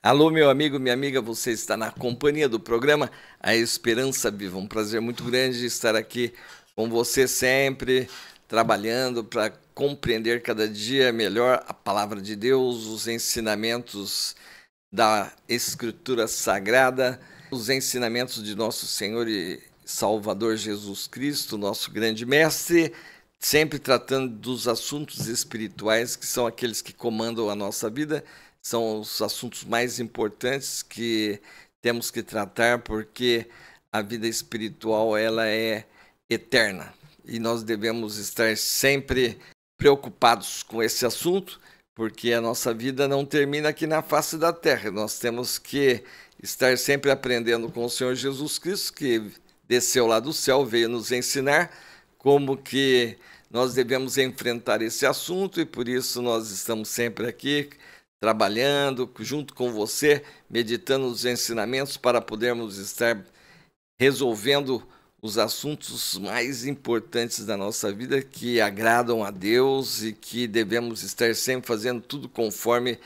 Alô, meu amigo, minha amiga, você está na companhia do programa A Esperança Viva. Um prazer muito grande estar aqui com você sempre, trabalhando para compreender cada dia melhor a palavra de Deus, os ensinamentos da Escritura Sagrada, os ensinamentos de nosso Senhor e Salvador Jesus Cristo, nosso grande mestre, sempre tratando dos assuntos espirituais, que são aqueles que comandam a nossa vida. São os assuntos mais importantes que temos que tratar, porque a vida espiritual ela é eterna e nós devemos estar sempre preocupados com esse assunto, porque a nossa vida não termina aqui na face da terra. Nós temos que estar sempre aprendendo com o Senhor Jesus Cristo, que desceu lá do céu, veio nos ensinar como que nós devemos enfrentar esse assunto, e por isso nós estamos sempre aqui trabalhando junto com você, meditando os ensinamentos para podermos estar resolvendo os assuntos mais importantes da nossa vida, que agradam a Deus e que devemos estar sempre fazendo tudo conforme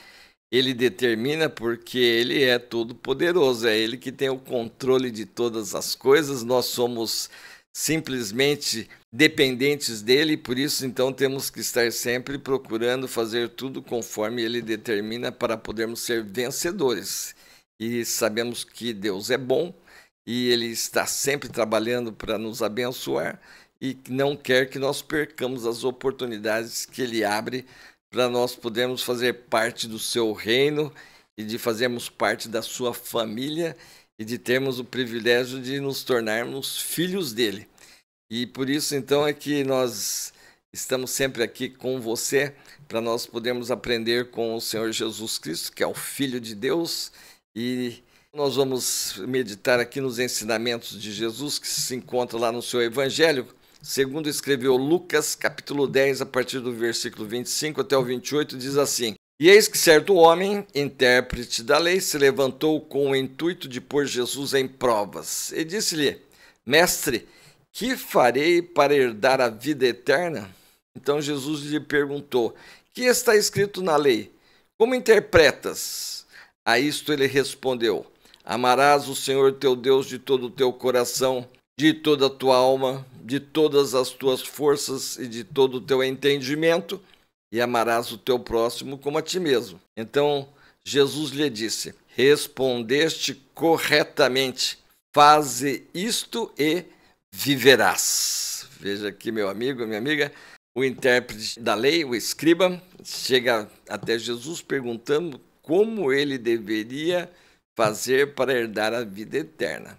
Ele determina, porque Ele é todo-poderoso, é Ele que tem o controle de todas as coisas. Nós somos simplesmente dependentes dele, por isso então temos que estar sempre procurando fazer tudo conforme ele determina para podermos ser vencedores. E sabemos que Deus é bom e ele está sempre trabalhando para nos abençoar e não quer que nós percamos as oportunidades que ele abre para nós podermos fazer parte do seu reino e de fazermos parte da sua família e de termos o privilégio de nos tornarmos filhos dele. E por isso, então, é que nós estamos sempre aqui com você, para nós podermos aprender com o Senhor Jesus Cristo, que é o Filho de Deus, e nós vamos meditar aqui nos ensinamentos de Jesus, que se encontra lá no seu Evangelho, segundo escreveu Lucas, capítulo 10, a partir do versículo 25 até o 28, diz assim: E eis que certo homem, intérprete da lei, se levantou com o intuito de pôr Jesus em provas. E disse-lhe: Mestre, que farei para herdar a vida eterna? Então Jesus lhe perguntou: Que está escrito na lei? Como interpretas? A isto ele respondeu: Amarás o Senhor teu Deus de todo o teu coração, de toda a tua alma, de todas as tuas forças e de todo o teu entendimento, e amarás o teu próximo como a ti mesmo. Então Jesus lhe disse: Respondeste corretamente, faze isto e viverás. Veja aqui, meu amigo, minha amiga, o intérprete da lei, o escriba, chega até Jesus perguntando como ele deveria fazer para herdar a vida eterna.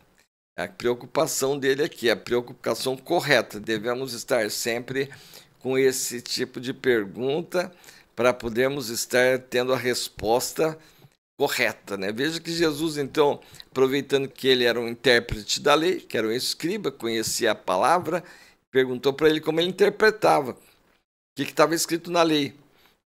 A preocupação dele aqui, a preocupação correta. Devemos estar sempre com esse tipo de pergunta para podermos estar tendo a resposta correta, né? Veja que Jesus, então, aproveitando que ele era um intérprete da lei, que era um escriba, conhecia a palavra, perguntou para ele como ele interpretava, o que estava escrito na lei.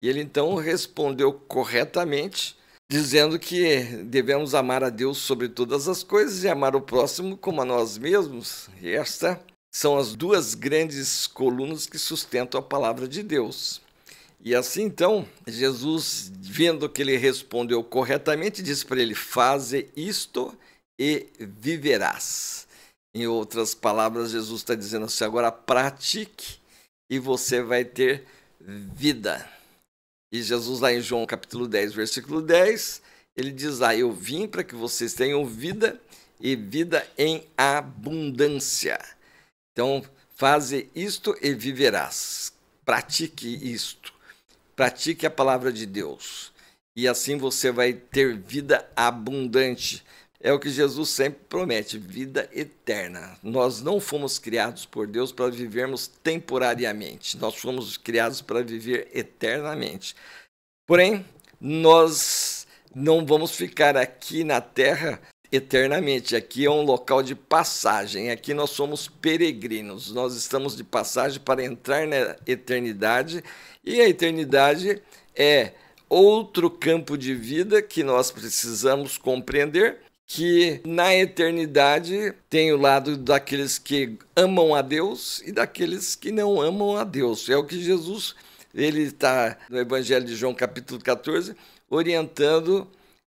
E ele, então, respondeu corretamente, dizendo que devemos amar a Deus sobre todas as coisas e amar o próximo como a nós mesmos. E estas são as duas grandes colunas que sustentam a palavra de Deus. E assim, então, Jesus, vendo que ele respondeu corretamente, disse para ele: Faze isto e viverás. Em outras palavras, Jesus está dizendo assim: agora pratique e você vai ter vida. E Jesus, lá em João capítulo 10, versículo 10, ele diz lá: Eu vim para que vocês tenham vida e vida em abundância. Então, faze isto e viverás. Pratique isto. Pratique a palavra de Deus e assim você vai ter vida abundante. É o que Jesus sempre promete, vida eterna. Nós não fomos criados por Deus para vivermos temporariamente. Nós fomos criados para viver eternamente. Porém, nós não vamos ficar aqui na terra eternamente. Aqui é um local de passagem. Aqui nós somos peregrinos. Nós estamos de passagem para entrar na eternidade. E a eternidade é outro campo de vida que nós precisamos compreender, que na eternidade tem o lado daqueles que amam a Deus e daqueles que não amam a Deus. É o que Jesus, ele está no Evangelho de João capítulo 14, orientando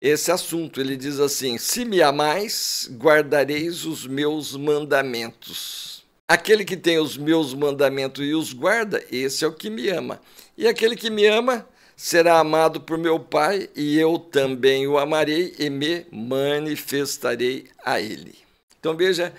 esse assunto. Ele diz assim: se me amais, guardareis os meus mandamentos. Aquele que tem os meus mandamentos e os guarda, esse é o que me ama. E aquele que me ama será amado por meu Pai, e eu também o amarei e me manifestarei a ele. Então veja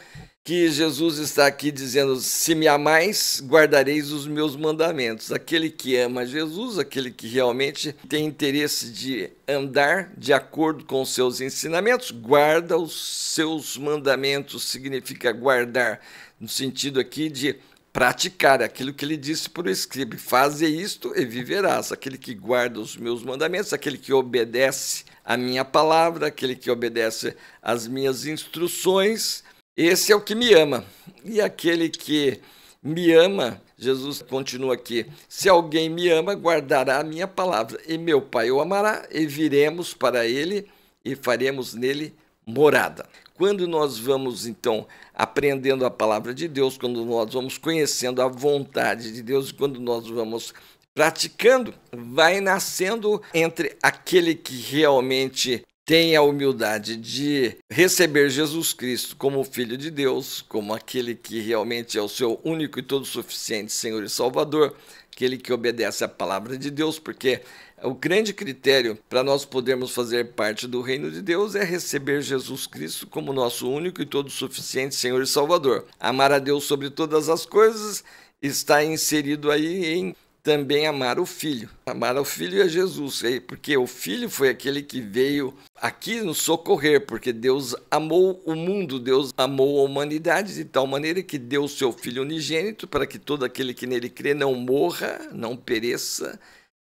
que Jesus está aqui dizendo: se me amais, guardareis os meus mandamentos. Aquele que ama Jesus, aquele que realmente tem interesse de andar de acordo com os seus ensinamentos, guarda os seus mandamentos. Significa guardar no sentido aqui de praticar aquilo que ele disse por escrito: faze isto e viverás. Aquele que guarda os meus mandamentos, aquele que obedece a minha palavra, aquele que obedece às minhas instruções, esse é o que me ama. E aquele que me ama, Jesus continua aqui: se alguém me ama, guardará a minha palavra, e meu Pai o amará, e viremos para ele e faremos nele morada. Quando nós vamos, então, aprendendo a palavra de Deus, quando nós vamos conhecendo a vontade de Deus, quando nós vamos praticando, vai nascendo entre aquele que realmente tem a humildade de receber Jesus Cristo como Filho de Deus, como aquele que realmente é o seu único e todo suficiente Senhor e Salvador, aquele que obedece à palavra de Deus, porque o grande critério para nós podermos fazer parte do reino de Deus é receber Jesus Cristo como nosso único e todo suficiente Senhor e Salvador. Amar a Deus sobre todas as coisas está inserido aí em também amar o Filho. Amar o Filho é Jesus, porque o Filho foi aquele que veio aqui nos socorrer, porque Deus amou o mundo, Deus amou a humanidade de tal maneira que deu o seu Filho unigênito para que todo aquele que nele crê não morra, não pereça,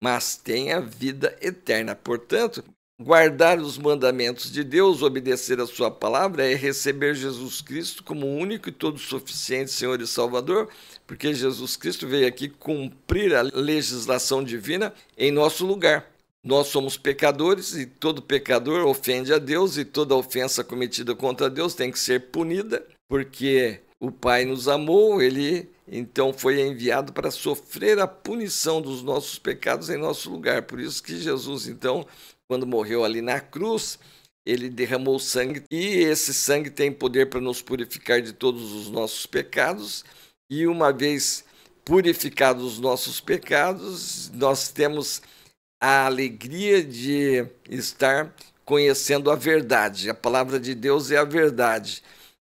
mas tenha vida eterna. Portanto, guardar os mandamentos de Deus, obedecer a sua palavra, é receber Jesus Cristo como o único e todo suficiente Senhor e Salvador, porque Jesus Cristo veio aqui cumprir a legislação divina em nosso lugar. Nós somos pecadores e todo pecador ofende a Deus, e toda ofensa cometida contra Deus tem que ser punida, porque o Pai nos amou, ele então foi enviado para sofrer a punição dos nossos pecados em nosso lugar. Por isso que Jesus, então, quando morreu ali na cruz, ele derramou sangue, e esse sangue tem poder para nos purificar de todos os nossos pecados, e uma vez purificados os nossos pecados, nós temos a alegria de estar conhecendo a verdade. A palavra de Deus é a verdade.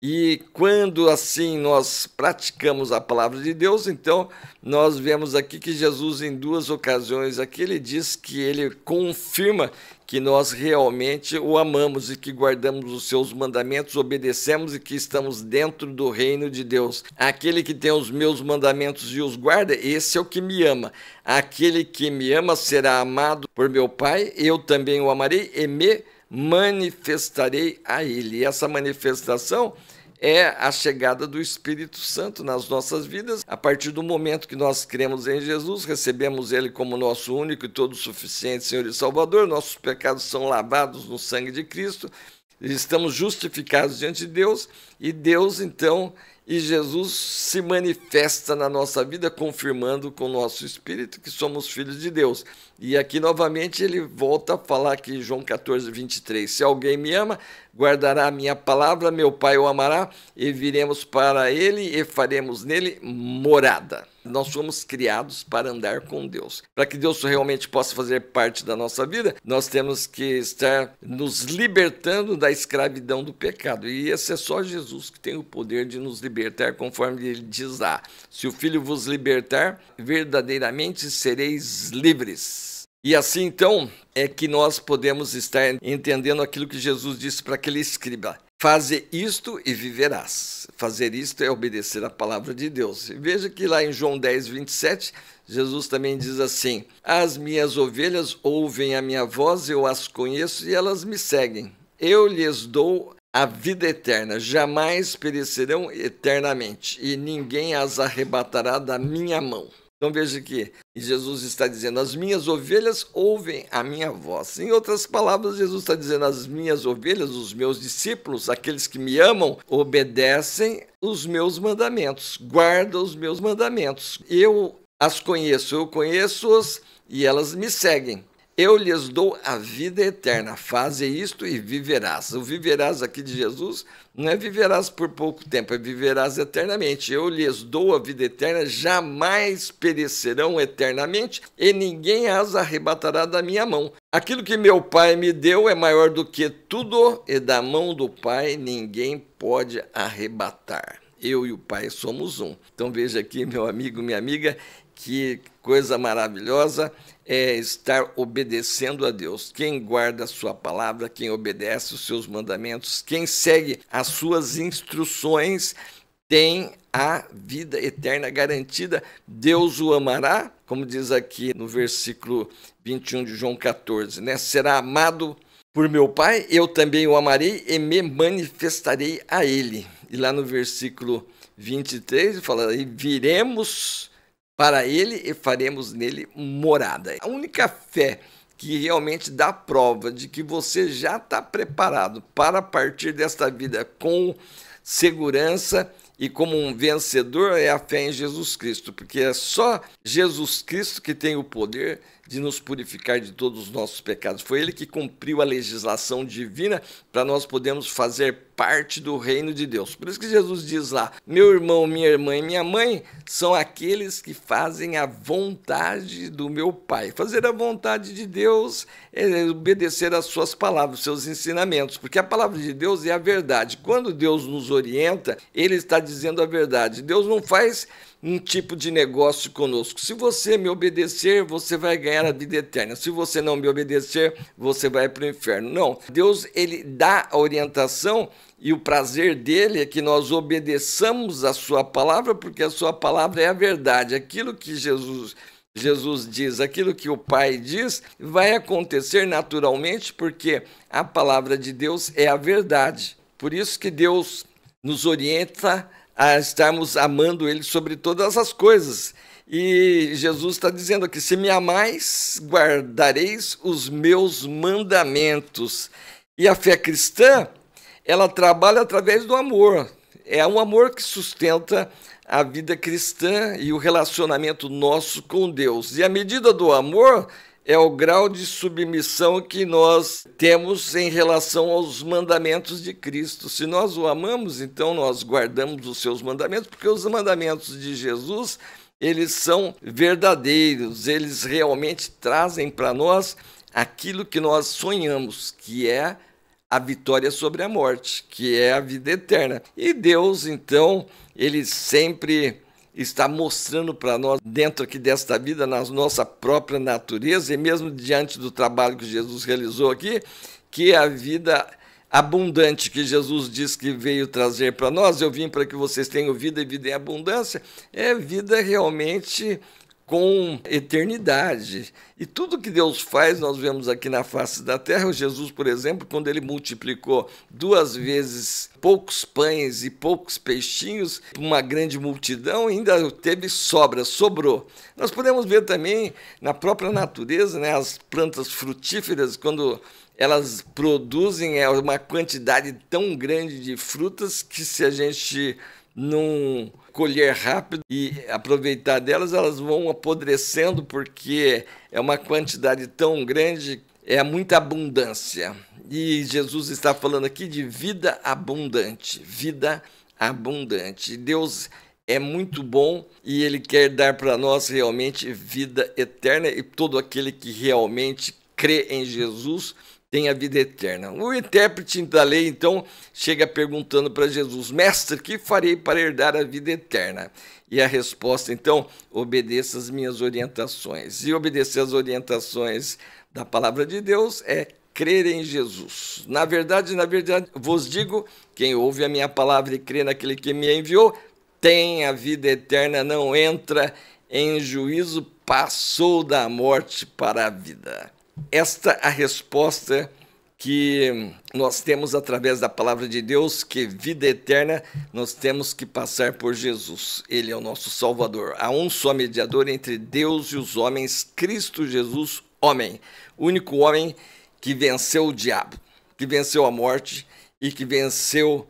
E quando assim nós praticamos a palavra de Deus, então nós vemos aqui que Jesus, em duas ocasiões aqui, ele diz que ele confirma que nós realmente o amamos e que guardamos os seus mandamentos, obedecemos e que estamos dentro do reino de Deus. Aquele que tem os meus mandamentos e os guarda, esse é o que me ama. Aquele que me ama será amado por meu Pai, eu também o amarei e me manifestarei a ele. E essa manifestação é a chegada do Espírito Santo nas nossas vidas. A partir do momento que nós cremos em Jesus, recebemos ele como nosso único e todo suficiente Senhor e Salvador, nossos pecados são lavados no sangue de Cristo, estamos justificados diante de Deus, e Deus então e Jesus se manifesta na nossa vida, confirmando com o nosso espírito que somos filhos de Deus. E aqui novamente ele volta a falar aqui em João 14, 23. Se alguém me ama, guardará a minha palavra, meu Pai o amará, e viremos para ele e faremos nele morada. Nós somos criados para andar com Deus. Para que Deus realmente possa fazer parte da nossa vida, nós temos que estar nos libertando da escravidão do pecado. E esse é só Jesus que tem o poder de nos libertar, conforme ele diz lá: se o Filho vos libertar, verdadeiramente sereis livres. E assim, então, é que nós podemos estar entendendo aquilo que Jesus disse para aquele escriba: faze isto e viverás. Fazer isto é obedecer a palavra de Deus. E veja que lá em João 10, 27, Jesus também diz assim: as minhas ovelhas ouvem a minha voz, eu as conheço e elas me seguem. Eu lhes dou a vida eterna, jamais perecerão eternamente, e ninguém as arrebatará da minha mão. Então veja que Jesus está dizendo: as minhas ovelhas ouvem a minha voz. Em outras palavras, Jesus está dizendo: as minhas ovelhas, os meus discípulos, aqueles que me amam, obedecem os meus mandamentos, guardam os meus mandamentos. Eu as conheço, eu conheço-os e elas me seguem. eu lhes dou a vida eterna, faze isto e viverás. O viverás aqui de Jesus não é viverás por pouco tempo, é viverás eternamente. Eu lhes dou a vida eterna, jamais perecerão eternamente e ninguém as arrebatará da minha mão. Aquilo que meu Pai me deu é maior do que tudo e da mão do Pai ninguém pode arrebatar. Eu e o Pai somos um. Então veja aqui, meu amigo, minha amiga, que coisa maravilhosa é estar obedecendo a Deus. Quem guarda a sua palavra, quem obedece os seus mandamentos, quem segue as suas instruções, tem a vida eterna garantida. Deus o amará, como diz aqui no versículo 21 de João 14, né? Será amado por meu Pai, eu também o amarei e me manifestarei a ele. E lá no versículo 23, fala, e viremos para ele e faremos nele morada. A única fé que realmente dá prova de que você já está preparado para partir desta vida com segurança e como um vencedor é a fé em Jesus Cristo, porque é só Jesus Cristo que tem o poder de nos purificar de todos os nossos pecados. Foi ele que cumpriu a legislação divina para nós podermos fazer parte do reino de Deus. Por isso que Jesus diz lá, meu irmão, minha irmã e minha mãe são aqueles que fazem a vontade do meu Pai. Fazer a vontade de Deus é obedecer às suas palavras, aos seus ensinamentos, porque a palavra de Deus é a verdade. Quando Deus nos orienta, ele está dizendo a verdade. Deus não faz um tipo de negócio conosco. Se você me obedecer, você vai ganhar a vida eterna. Se você não me obedecer, você vai para o inferno. Não. Deus, ele dá a orientação e o prazer dele é que nós obedeçamos a sua palavra, porque a sua palavra é a verdade. Aquilo que Jesus diz, aquilo que o Pai diz, vai acontecer naturalmente, porque a palavra de Deus é a verdade. Por isso que Deus nos orienta a estarmos amando ele sobre todas as coisas. E Jesus está dizendo aqui, se me amais, guardareis os meus mandamentos. E a fé cristã, ela trabalha através do amor. É um amor que sustenta a vida cristã e o relacionamento nosso com Deus. E a medida do amor é o grau de submissão que nós temos em relação aos mandamentos de Cristo. Se nós o amamos, então nós guardamos os seus mandamentos, porque os mandamentos de Jesus, eles são verdadeiros, eles realmente trazem para nós aquilo que nós sonhamos, que é a vitória sobre a morte, que é a vida eterna. E Deus, então, ele sempre está mostrando para nós, dentro aqui desta vida, na nossa própria natureza, e mesmo diante do trabalho que Jesus realizou aqui, que a vida abundante que Jesus diz que veio trazer para nós, eu vim para que vocês tenham vida e vida em abundância, é vida realmente com eternidade. E tudo que Deus faz, nós vemos aqui na face da terra. Jesus, por exemplo, quando ele multiplicou 2 vezes poucos pães e poucos peixinhos, uma grande multidão, ainda teve sobra, sobrou. Nós podemos ver também na própria natureza, né, as plantas frutíferas, quando elas produzem uma quantidade tão grande de frutas que, se a gente não colher rápido e aproveitar delas, elas vão apodrecendo, porque é uma quantidade tão grande, é muita abundância. E Jesus está falando aqui de vida abundante, vida abundante. Deus é muito bom e ele quer dar para nós realmente vida eterna, e todo aquele que realmente crê em Jesus tem a vida eterna. O intérprete da lei, então, chega perguntando para Jesus, mestre, que farei para herdar a vida eterna? E a resposta, então, obedeça as minhas orientações. E obedecer as orientações da palavra de Deus é crer em Jesus. Na verdade, vos digo, quem ouve a minha palavra e crê naquele que me enviou, tem a vida eterna, não entra em juízo, passou da morte para a vida. Esta é a resposta que nós temos através da palavra de Deus, que vida eterna nós temos que passar por Jesus. Ele é o nosso Salvador. Há um só mediador entre Deus e os homens, Cristo Jesus, homem. O único homem que venceu o diabo, que venceu a morte e que venceu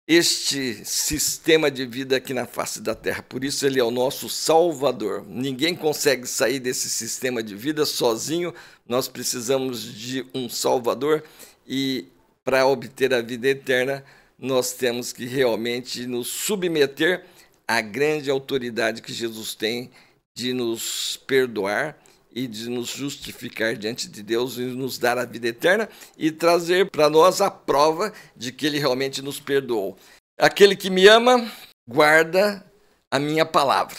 este sistema de vida aqui na face da terra. Por isso ele é o nosso Salvador. Ninguém consegue sair desse sistema de vida sozinho. Nós precisamos de um Salvador e para obter a vida eterna, nós temos que realmente nos submeter à grande autoridade que Jesus tem de nos perdoar e de nos justificar diante de Deus e nos dar a vida eterna e trazer para nós a prova de que Ele realmente nos perdoou. Aquele que me ama, guarda a minha palavra.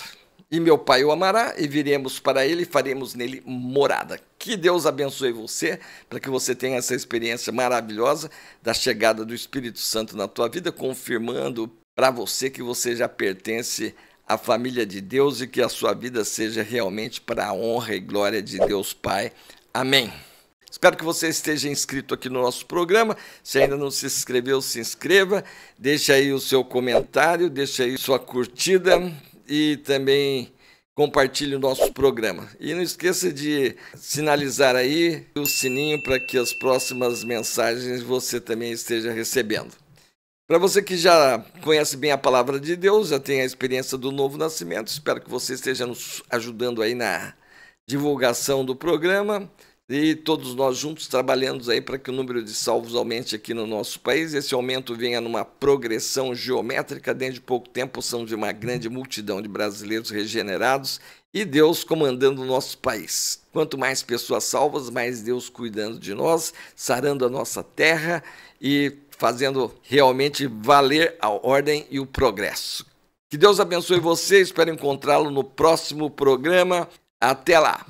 E meu Pai o amará, e viremos para Ele e faremos nele morada. Que Deus abençoe você, para que você tenha essa experiência maravilhosa da chegada do Espírito Santo na tua vida, confirmando para você que você já pertence a família de Deus e que a sua vida seja realmente para a honra e glória de Deus Pai. Amém. Espero que você esteja inscrito aqui no nosso programa. Se ainda não se inscreveu, se inscreva. Deixe aí o seu comentário, deixe aí sua curtida e também compartilhe o nosso programa. E não esqueça de sinalizar aí o sininho para que as próximas mensagens você também esteja recebendo. Para você que já conhece bem a palavra de Deus, já tem a experiência do novo nascimento, espero que você esteja nos ajudando aí na divulgação do programa e todos nós juntos trabalhando aí para que o número de salvos aumente aqui no nosso país. Esse aumento venha numa progressão geométrica, dentro de pouco tempo possamos ver uma grande multidão de brasileiros regenerados e Deus comandando o nosso país. Quanto mais pessoas salvas, mais Deus cuidando de nós, sarando a nossa terra e fazendo realmente valer a ordem e o progresso. Que Deus abençoe você, espero encontrá-lo no próximo programa. Até lá!